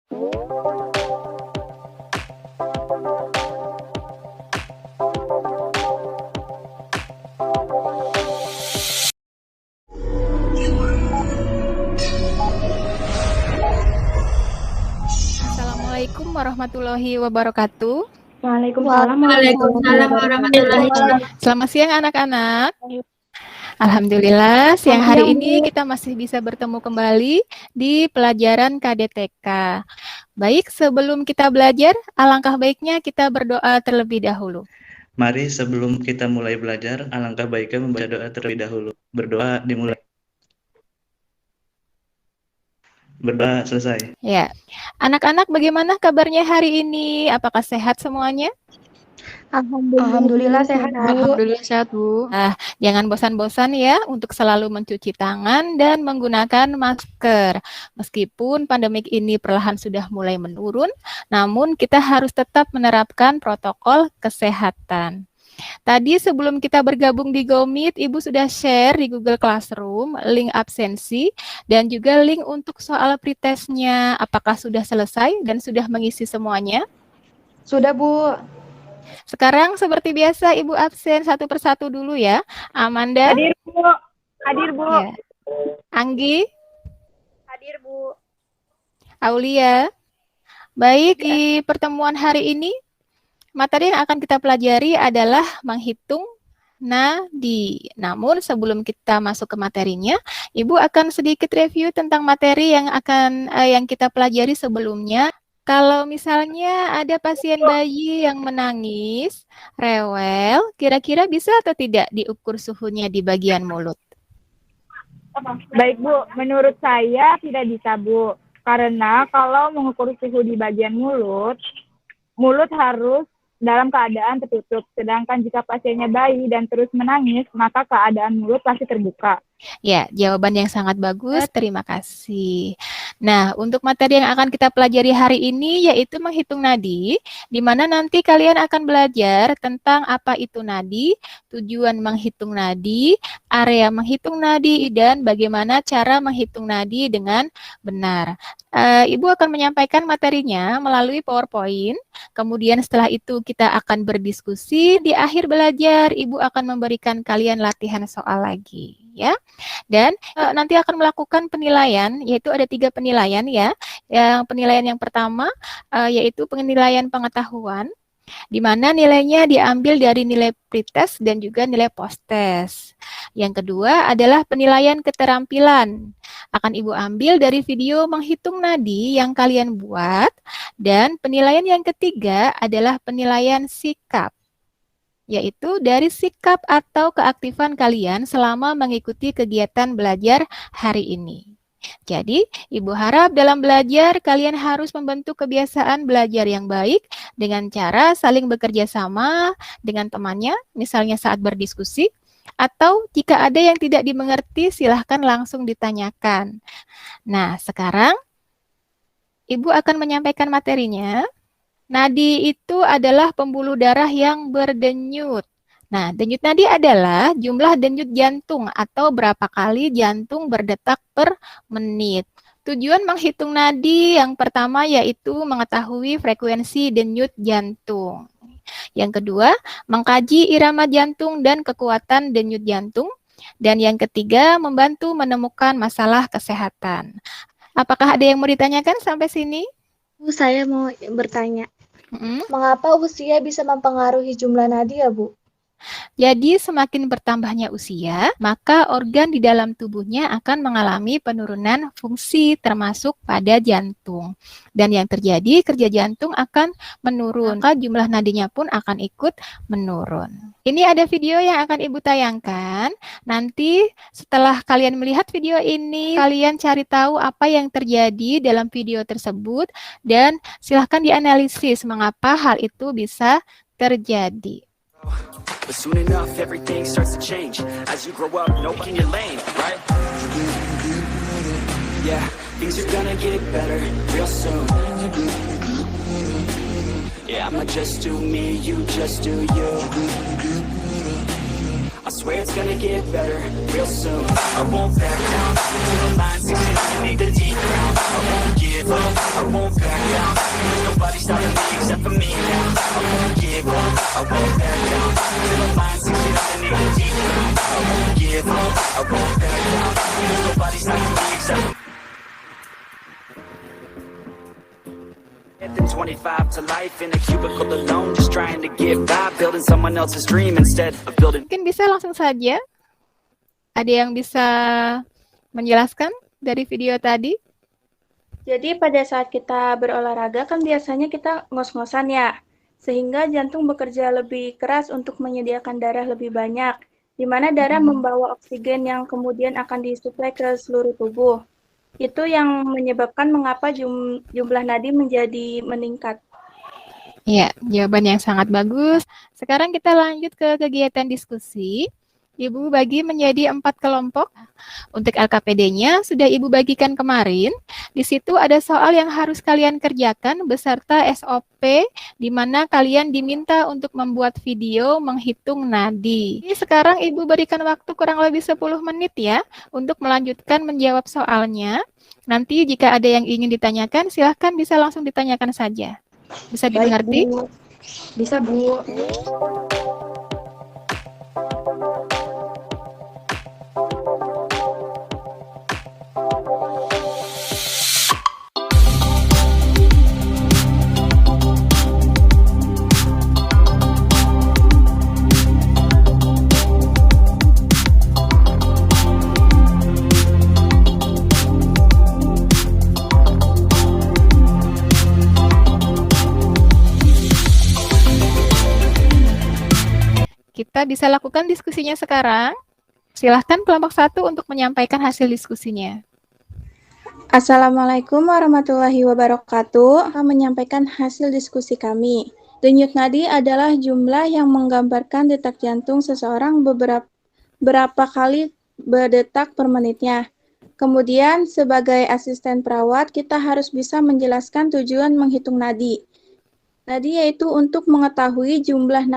Assalamualaikum warahmatullahi wabarakatuh. Waalaikumsalam warahmatullahi wabarakatuh. Selamat siang anak-anak. Alhamdulillah, siang hari ini kita masih bisa bertemu kembali di pelajaran KDTK. Baik, sebelum kita belajar, alangkah baiknya kita berdoa terlebih dahulu. Mari sebelum kita mulai belajar, alangkah baiknya membaca doa terlebih dahulu. Berdoa dimulai. Berdoa selesai. Ya, anak-anak bagaimana kabarnya hari ini? Apakah sehat semuanya? Alhamdulillah sehat, Bu. Alhamdulillah sehat, Bu. Nah, jangan bosan-bosan ya untuk selalu mencuci tangan dan menggunakan masker. Meskipun pandemik ini perlahan sudah mulai menurun, namun kita harus tetap menerapkan protokol kesehatan. Tadi sebelum kita bergabung di GoMeet, Ibu sudah share di Google Classroom link absensi dan juga link untuk soal pretestnya. Apakah sudah selesai dan sudah mengisi semuanya? Sudah, Bu. Sekarang seperti biasa Ibu absen satu persatu dulu ya. Amanda. Hadir, Bu. Hadir, Bu. Ya. Anggi. Hadir, Bu. Aulia. Baik, di pertemuan hari ini, materi yang akan kita pelajari adalah menghitung nadi. Namun sebelum kita masuk ke materinya, Ibu akan sedikit review tentang materi yang kita pelajari sebelumnya. Kalau misalnya ada pasien bayi yang menangis, rewel, kira-kira bisa atau tidak diukur suhunya di bagian mulut? Baik, Bu. Menurut saya tidak bisa, Bu. Karena kalau mengukur suhu di bagian mulut harus dalam keadaan tertutup. Sedangkan jika pasiennya bayi dan terus menangis, maka keadaan mulut pasti terbuka. Ya, jawaban yang sangat bagus. Terima kasih. Nah, untuk materi yang akan kita pelajari hari ini yaitu menghitung nadi, di mana nanti kalian akan belajar tentang apa itu nadi, tujuan menghitung nadi, area menghitung nadi, dan bagaimana cara menghitung nadi dengan benar. Ibu akan menyampaikan materinya melalui PowerPoint. Kemudian setelah itu kita akan berdiskusi. Di akhir belajar, Ibu akan memberikan kalian latihan soal lagi, ya. Dan nanti akan melakukan penilaian, yaitu ada 3 penilaian ya. Yang penilaian yang pertama yaitu penilaian pengetahuan, di mana nilainya diambil dari nilai pretest dan juga nilai post-test. Yang kedua adalah penilaian keterampilan. Akan Ibu ambil dari video menghitung nadi yang kalian buat. Dan penilaian yang ketiga adalah penilaian sikap, yaitu dari sikap atau keaktifan kalian selama mengikuti kegiatan belajar hari ini. Jadi, Ibu harap dalam belajar kalian harus membentuk kebiasaan belajar yang baik dengan cara saling bekerja sama dengan temannya, misalnya saat berdiskusi, atau jika ada yang tidak dimengerti silahkan langsung ditanyakan. Nah, sekarang Ibu akan menyampaikan materinya. Nadi itu adalah pembuluh darah yang berdenyut. Nah, denyut nadi adalah jumlah denyut jantung atau berapa kali jantung berdetak per menit. Tujuan menghitung nadi yang pertama yaitu mengetahui frekuensi denyut jantung. Yang kedua, mengkaji irama jantung dan kekuatan denyut jantung. Dan yang ketiga, membantu menemukan masalah kesehatan. Apakah ada yang mau ditanyakan sampai sini? Bu, saya mau bertanya. Mengapa usia bisa mempengaruhi jumlah nadi ya, Bu? Jadi semakin bertambahnya usia, maka organ di dalam tubuhnya akan mengalami penurunan fungsi termasuk pada jantung. Dan yang terjadi, kerja jantung akan menurun, maka jumlah nadinya pun akan ikut menurun. Ini ada video yang akan Ibu tayangkan. Nanti setelah kalian melihat video ini, kalian cari tahu apa yang terjadi dalam video tersebut dan silahkan dianalisis mengapa hal itu bisa terjadi. But soon enough, everything starts to change. As you grow up, know in your lane, right? Yeah, things are gonna get better real soon. Yeah, I'ma just do me, you just do you. I swear it's gonna get better real soon. I won't back down, till the line's getting need the deep down. I won't give give up, I won't back down. There's nobody stopping me except for me now. I won't give up, I won't back down. Till the line's 6 feet underneath the deep ground. I won't give up, I won't back down. There's nobody stopping me except for me. Than 25 to life in a cubicle alone, just trying to get by, building someone else's dream instead of building. Mungkin bisa langsung saja. Ada yang bisa menjelaskan dari video tadi? Jadi pada saat kita berolahraga kan biasanya kita ngos-ngosan ya, sehingga jantung bekerja lebih keras untuk menyediakan darah lebih banyak, di mana darah membawa oksigen yang kemudian akan disuplai ke seluruh tubuh. Itu yang menyebabkan mengapa jumlah nadi menjadi meningkat. Ya, jawaban yang sangat bagus. Sekarang kita lanjut ke kegiatan diskusi. Ibu bagi menjadi 4 kelompok. Untuk LKPD-nya sudah Ibu bagikan kemarin. Di situ ada soal yang harus kalian kerjakan beserta SOP, di mana kalian diminta untuk membuat video menghitung nadi. Ini sekarang Ibu berikan waktu kurang lebih 10 menit ya, untuk melanjutkan menjawab soalnya. Nanti jika ada yang ingin ditanyakan, silahkan bisa langsung ditanyakan saja. Bisa dimengerti? Baik, Bu. Bisa, Bu. Kita bisa lakukan diskusinya sekarang. Silahkan kelompok 1 untuk menyampaikan hasil diskusinya. Assalamualaikum warahmatullahi wabarakatuh. Akan menyampaikan hasil diskusi kami. Denyut nadi adalah jumlah yang menggambarkan detak jantung seseorang berapa kali berdetak per menitnya. Kemudian, sebagai asisten perawat, kita harus bisa menjelaskan tujuan menghitung nadi. Nadi yaitu untuk mengetahui jumlah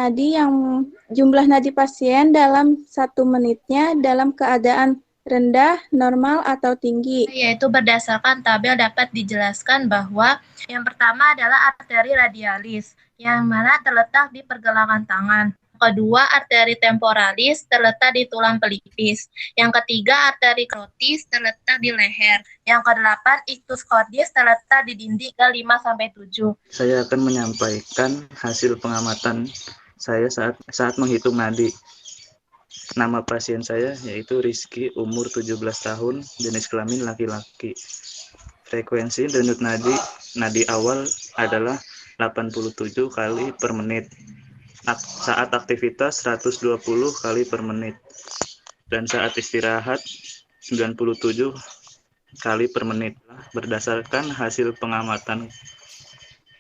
nadi pasien dalam 1 menitnya dalam keadaan rendah, normal, atau tinggi. Yaitu berdasarkan tabel dapat dijelaskan bahwa yang pertama adalah arteri radialis, yang mana terletak di pergelangan tangan. Kedua, arteri temporalis terletak di tulang pelipis. Yang ketiga, arteri karotis terletak di leher. Yang kedelapan, ictus cordis terletak di dinding ke-5-7. Saya akan menyampaikan hasil pengamatan saya saat menghitung nadi. Nama pasien saya yaitu Rizky, umur 17 tahun, jenis kelamin laki-laki. Frekuensi denyut nadi awal adalah 87 kali per menit. Saat aktivitas 120 kali per menit. Dan saat istirahat 97 kali per menit. Berdasarkan hasil pengamatan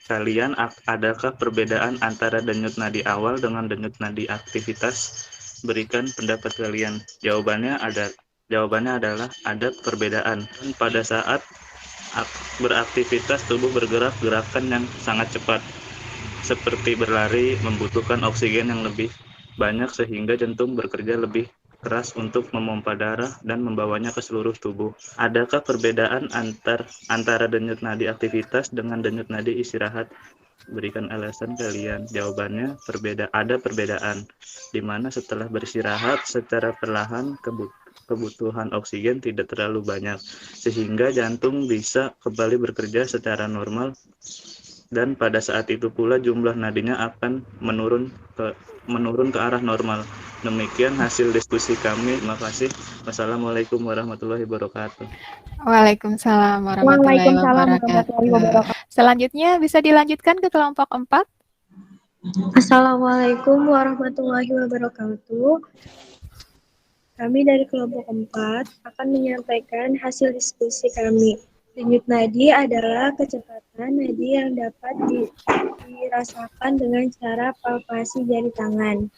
kalian, adakah perbedaan antara denyut nadi awal dengan denyut nadi aktivitas? Berikan pendapat kalian. Jawabannya adalah ada perbedaan. Pada saat beraktivitas, tubuh bergerak gerakan yang sangat cepat, seperti berlari, membutuhkan oksigen yang lebih banyak sehingga jantung bekerja lebih keras untuk memompa darah dan membawanya ke seluruh tubuh. Adakah perbedaan antara denyut nadi aktivitas dengan denyut nadi istirahat? Berikan alasan kalian. Jawabannya ada perbedaan, di mana setelah beristirahat secara perlahan kebutuhan oksigen tidak terlalu banyak, sehingga jantung bisa kembali bekerja secara normal, dan pada saat itu pula jumlah nadinya akan menurun ke arah normal. Demikian hasil diskusi kami. Terima kasih. Wassalamualaikum warahmatullahi wabarakatuh. Waalaikumsalam warahmatullahi wabarakatuh. Selanjutnya bisa dilanjutkan ke kelompok 4. Assalamualaikum warahmatullahi wabarakatuh. Kami dari kelompok 4 akan menyampaikan hasil diskusi kami. Denyut nadi adalah kecepatan nadi yang dapat dirasakan dengan cara palpasi jari tangan.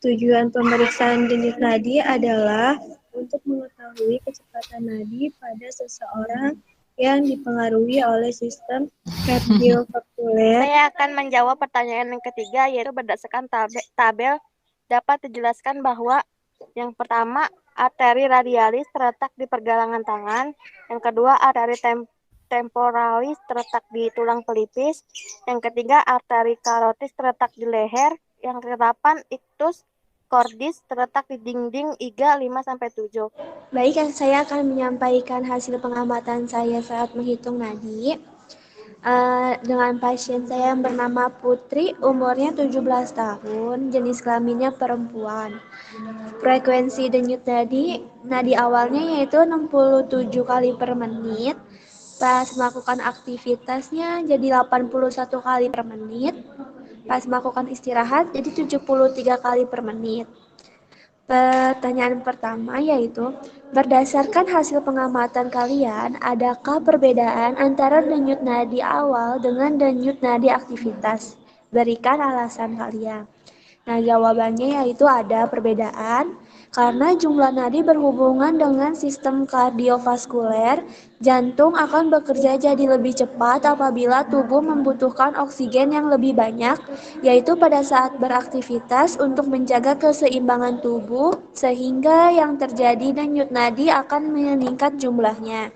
Tujuan pemeriksaan denyut nadi adalah untuk mengetahui kecepatan nadi pada seseorang yang dipengaruhi oleh sistem kardiovaskuler. Saya akan menjawab pertanyaan yang ketiga, yaitu berdasarkan tabel dapat dijelaskan bahwa yang pertama, arteri radialis terletak di pergelangan tangan. Yang kedua, arteri temporalis terletak di tulang pelipis. Yang ketiga, arteri karotis terletak di leher. Yang kedelapan, ictus cordis terletak di dinding iga 5-7. Baik, saya akan menyampaikan hasil pengamatan saya saat menghitung nadi. Dengan pasien saya yang bernama Putri, umurnya 17 tahun, jenis kelaminnya perempuan. Frekuensi denyut nadi awalnya yaitu 67 kali per menit. Pas melakukan aktivitasnya jadi 81 kali per menit. Pas melakukan istirahat jadi 73 kali per menit. Pertanyaan pertama yaitu, berdasarkan hasil pengamatan kalian, adakah perbedaan antara denyut nadi awal dengan denyut nadi aktivitas? Berikan alasan kalian. Nah, jawabannya yaitu ada perbedaan karena jumlah nadi berhubungan dengan sistem kardiovaskuler. Jantung akan bekerja jadi lebih cepat apabila tubuh membutuhkan oksigen yang lebih banyak, yaitu pada saat beraktivitas untuk menjaga keseimbangan tubuh, sehingga yang terjadi denyut nadi akan meningkat jumlahnya.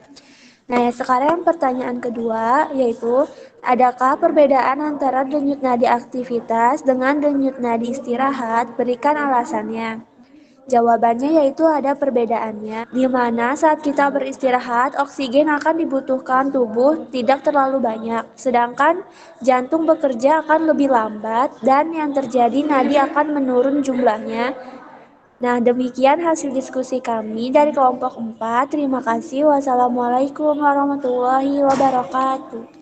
Nah, sekarang pertanyaan kedua yaitu, adakah perbedaan antara denyut nadi aktivitas dengan denyut nadi istirahat? Berikan alasannya. Jawabannya yaitu ada perbedaannya, di mana saat kita beristirahat, oksigen akan dibutuhkan tubuh tidak terlalu banyak, sedangkan jantung bekerja akan lebih lambat dan yang terjadi nadi akan menurun jumlahnya. Nah, demikian hasil diskusi kami dari kelompok 4. Terima kasih. Wassalamualaikum warahmatullahi wabarakatuh.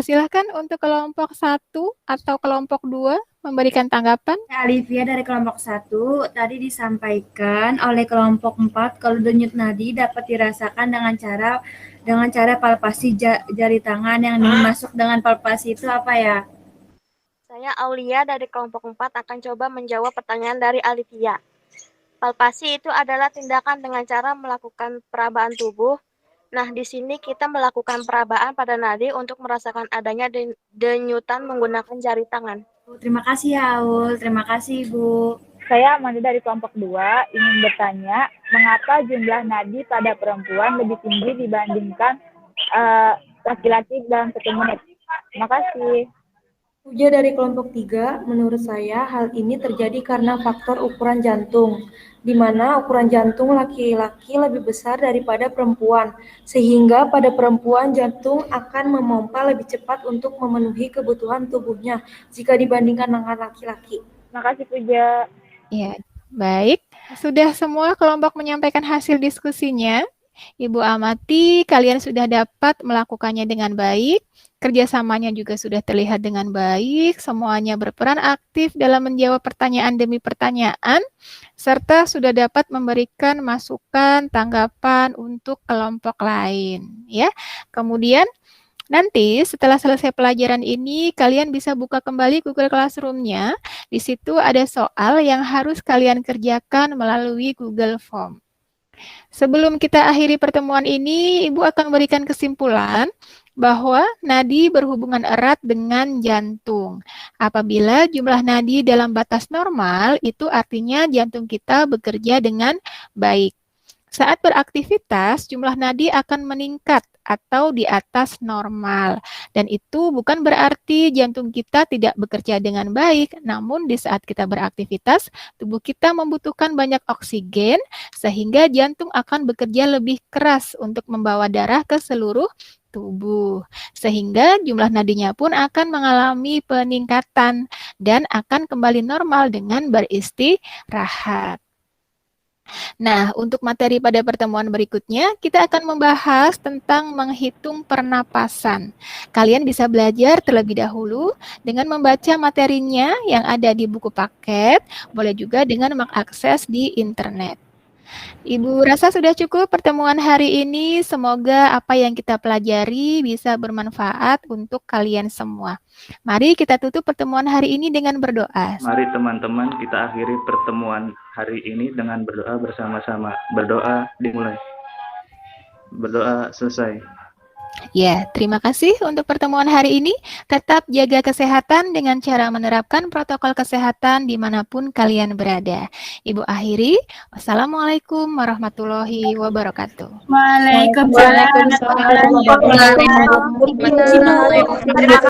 Silahkan untuk kelompok 1 atau kelompok 2 memberikan tanggapan. Alivia dari kelompok 1, tadi disampaikan oleh kelompok 4 kalau denyut nadi dapat dirasakan dengan cara palpasi jari tangan. Yang dimaksud dengan palpasi itu apa ya? Saya Aulia dari kelompok 4 akan coba menjawab pertanyaan dari Alivia. Palpasi itu adalah tindakan dengan cara melakukan perabaan tubuh. Nah, di sini kita melakukan perabaan pada nadi untuk merasakan adanya denyutan menggunakan jari tangan. Terima kasih ya, Aul. Terima kasih, Bu. Saya Amanda dari kelompok 2 ingin bertanya, mengapa jumlah nadi pada perempuan lebih tinggi dibandingkan laki-laki dalam 1 menit? Terima kasih. Puja dari kelompok 3, menurut saya hal ini terjadi karena faktor ukuran jantung, di mana ukuran jantung laki-laki lebih besar daripada perempuan, sehingga pada perempuan jantung akan memompa lebih cepat untuk memenuhi kebutuhan tubuhnya jika dibandingkan dengan laki-laki. Terima kasih, Puja. Ya, baik. Sudah semua kelompok menyampaikan hasil diskusinya. Ibu amati, kalian sudah dapat melakukannya dengan baik. Kerjasamanya juga sudah terlihat dengan baik. Semuanya berperan aktif dalam menjawab pertanyaan demi pertanyaan, serta sudah dapat memberikan masukan, tanggapan untuk kelompok lain. Ya, kemudian nanti setelah selesai pelajaran ini, kalian bisa buka kembali Google Classroom-nya. Di situ ada soal yang harus kalian kerjakan melalui Google Form. Sebelum kita akhiri pertemuan ini, Ibu akan berikan kesimpulan bahwa nadi berhubungan erat dengan jantung. Apabila jumlah nadi dalam batas normal, itu artinya jantung kita bekerja dengan baik. Saat beraktivitas, jumlah nadi akan meningkat atau di atas normal. Dan itu bukan berarti jantung kita tidak bekerja dengan baik, namun di saat kita beraktivitas, tubuh kita membutuhkan banyak oksigen, sehingga jantung akan bekerja lebih keras untuk membawa darah ke seluruh tubuh. Sehingga jumlah nadinya pun akan mengalami peningkatan dan akan kembali normal dengan beristirahat. Nah, untuk materi pada pertemuan berikutnya, kita akan membahas tentang menghitung pernapasan. Kalian bisa belajar terlebih dahulu dengan membaca materinya yang ada di buku paket, boleh juga dengan mengakses di internet. Ibu rasa sudah cukup pertemuan hari ini. Semoga apa yang kita pelajari bisa bermanfaat untuk kalian semua. Mari kita tutup pertemuan hari ini dengan berdoa. Mari teman-teman kita akhiri pertemuan hari ini dengan berdoa bersama-sama. Berdoa dimulai. Berdoa selesai. Ya, terima kasih untuk pertemuan hari ini. Tetap jaga kesehatan dengan cara menerapkan protokol kesehatan dimanapun kalian berada. Ibu akhiri, wassalamualaikum warahmatullahi wabarakatuh. Waalaikumsalam warahmatullahi wabarakatuh.